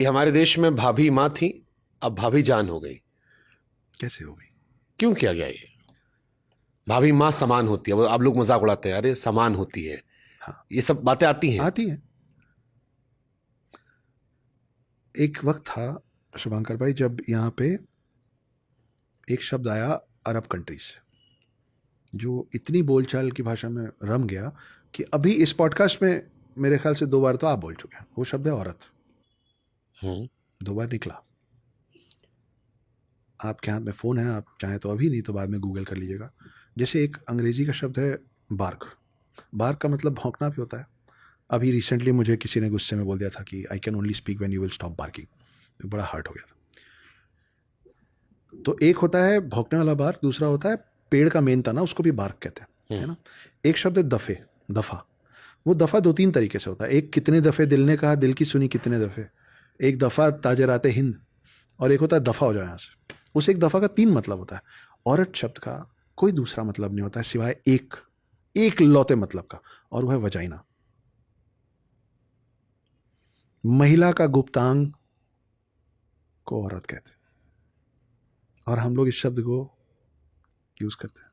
ये हमारे देश में भाभी माँ थी, अब भाभी जान हो गई। कैसे हो गई? क्यों किया गया ये? भाभी माँ समान होती है, वो आप लोग मजाक उड़ाते हैं, अरे समान होती है। हाँ, ये सब बातें आती हैं। आती है। एक वक्त था शुभंकर भाई जब यहाँ पे एक शब्द आया अरब कंट्रीज से, जो इतनी बोलचाल की भाषा में रम गया कि अभी इस पॉडकास्ट में मेरे ख्याल से 2 बार तो आप बोल चुके हैं। वो शब्द है औरत। 2 बार निकला। आपके हाथ में फ़ोन है, आप चाहें तो अभी, नहीं तो बाद में गूगल कर लीजिएगा। जैसे एक अंग्रेजी का शब्द है बार्क। बार्क का मतलब भौंकना भी होता है। अभी रिसेंटली मुझे किसी ने गुस्से में बोल दिया था कि I can only speak when you will stop barking. बड़ा हर्ट हो गया था। तो एक होता है भौंकने वाला बार्क, दूसरा होता है पेड़ का मेन तना, उसको भी बार्क कहते हैं, है ना। एक शब्द है दफ़े, दफ़ा। वो दफ़ा 2-3 तरीके से होता है। एक, कितने दफ़े दिल ने कहा, दिल की सुनी कितने दफ़े। एक दफ़ा ताजराते हिंद। और एक होता है दफ़ा हो जाए यहाँ से। उस एक दफ़ा का 3 मतलब होता है। औरत शब्द का कोई दूसरा मतलब नहीं होता है सिवाय एक लौते मतलब का, और वह है वजाइना। महिला का गुप्तांग को औरत कहते हैं, और हम लोग इस शब्द को यूज करते हैं।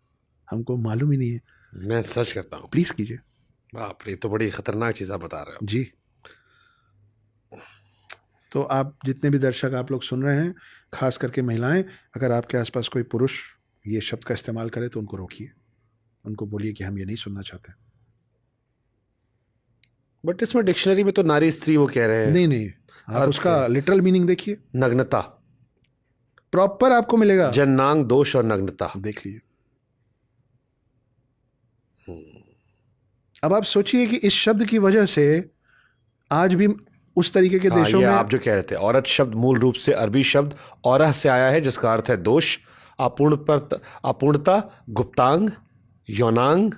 हमको मालूम ही नहीं है। मैं सच करता हूँ। प्लीज कीजिए। बाप रे, ये तो बड़ी खतरनाक चीज आप बता रहे हो जी। तो आप जितने भी दर्शक आप लोग सुन रहे हैं, खास करके महिलाएं, अगर आपके आसपास कोई पुरुष ये शब्द का इस्तेमाल करे तो उनको रोकिए, उनको बोलिए कि हम ये नहीं सुनना चाहते। बट इसमें डिक्शनरी में तो नारी स्त्री वो कह रहे हैं। नहीं नहीं, आप उसका लिटरल मीनिंग देखिए, नग्नता, प्रॉपर आपको मिलेगा। जन्नांग, दोष और नग्नता। देख लीजिए। अब आप सोचिए कि इस शब्द की वजह से आज भी उस तरीके के देशों ये में, आप जो कह रहे थे, औरत शब्द मूल रूप से अरबी शब्द औरह से आया है, जिसका अर्थ है दोष, अपूर्णता, गुप्तांग, यौनांग,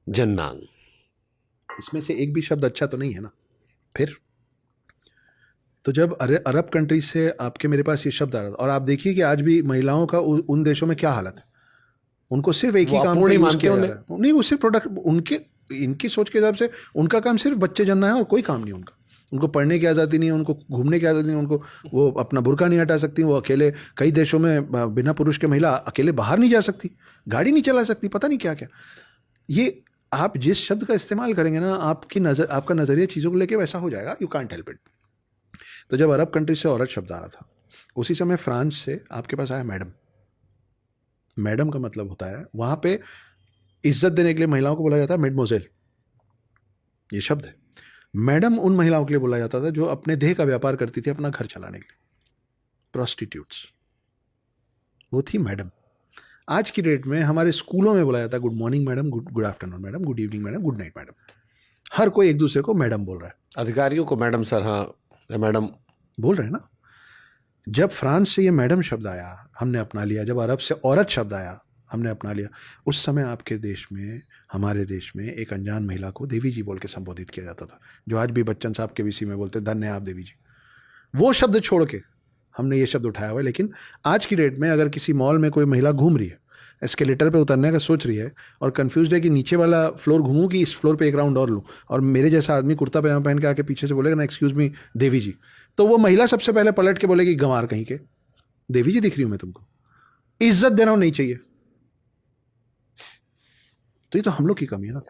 जन्नांग। इसमें से एक भी शब्द अच्छा तो नहीं है ना। फिर तो जब अरब कंट्री से आपके मेरे पास ये शब्द आ रहा था, और आप देखिए कि आज भी महिलाओं का उन देशों में क्या हालत है। उनको सिर्फ एक ही काम पे यूज किया जा रहा है। नहीं, वो सिर्फ प्रोडक्ट, उनके इनकी सोच के हिसाब से उनका काम सिर्फ बच्चे जनना है और कोई काम नहीं उनका। उनको पढ़ने की आज़ादी नहीं है, उनको घूमने की आज़ादी नहीं है, उनको वो अपना बुर्का नहीं हटा सकती, वो अकेले कई देशों में बिना पुरुष के महिला अकेले बाहर नहीं जा सकती, गाड़ी नहीं चला सकती, पता नहीं क्या क्या। ये आप जिस शब्द का इस्तेमाल करेंगे ना, आपका नज़रिया चीज़ों को लेके वैसा हो जाएगा। You can't help it. तो जब अरब कंट्री से औरत शब्द आ रहा था, उसी समय फ्रांस से आपके पास आया मैडम। मैडम का मतलब होता है, वहां पे इज्जत देने के लिए महिलाओं को बोला जाता है मेडमोजेल, ये शब्द है। मैडम उन महिलाओं के लिए बोला जाता था जो अपने देह का व्यापार करती थी अपना घर चलाने के लिए, प्रोस्टिट्यूट्स, वो थी मैडम। आज की डेट में हमारे स्कूलों में बोला जाता है good morning madam, good afternoon madam, good evening madam, good night madam. हर कोई एक दूसरे को मैडम बोल रहा है। अधिकारियों को मैडम सर, हाँ मैडम बोल रहे हैं ना। जब फ्रांस से ये मैडम शब्द आया हमने अपना लिया, जब अरब से औरत शब्द आया हमने अपना लिया, उस समय आपके देश में, हमारे देश में एक अनजान महिला को देवी जी बोल के संबोधित किया जाता था, जो आज भी बच्चन साहब के विषय में बोलते धन्य आप देवी जी। वो शब्द छोड़ के हमने ये शब्द उठाया हुआ है। लेकिन आज की डेट में अगर किसी मॉल में कोई महिला घूम रही है, एस्केलेटर पे उतरने का सोच रही है और कंफ्यूज है कि नीचे वाला फ्लोर घूमूं कि इस फ्लोर पे एक राउंड और लूं, और मेरे जैसा आदमी कुर्ता पजामा पहन के आके पीछे से बोलेगा ना एक्सक्यूज मी देवी जी, तो वो महिला सबसे पहले पलट के बोलेगी गंवार कहीं के, देवी जी दिख रही हूं मैं तुमको, इज्जत देना नहीं चाहिए। तो ये तो हम लोग की कमी है ना।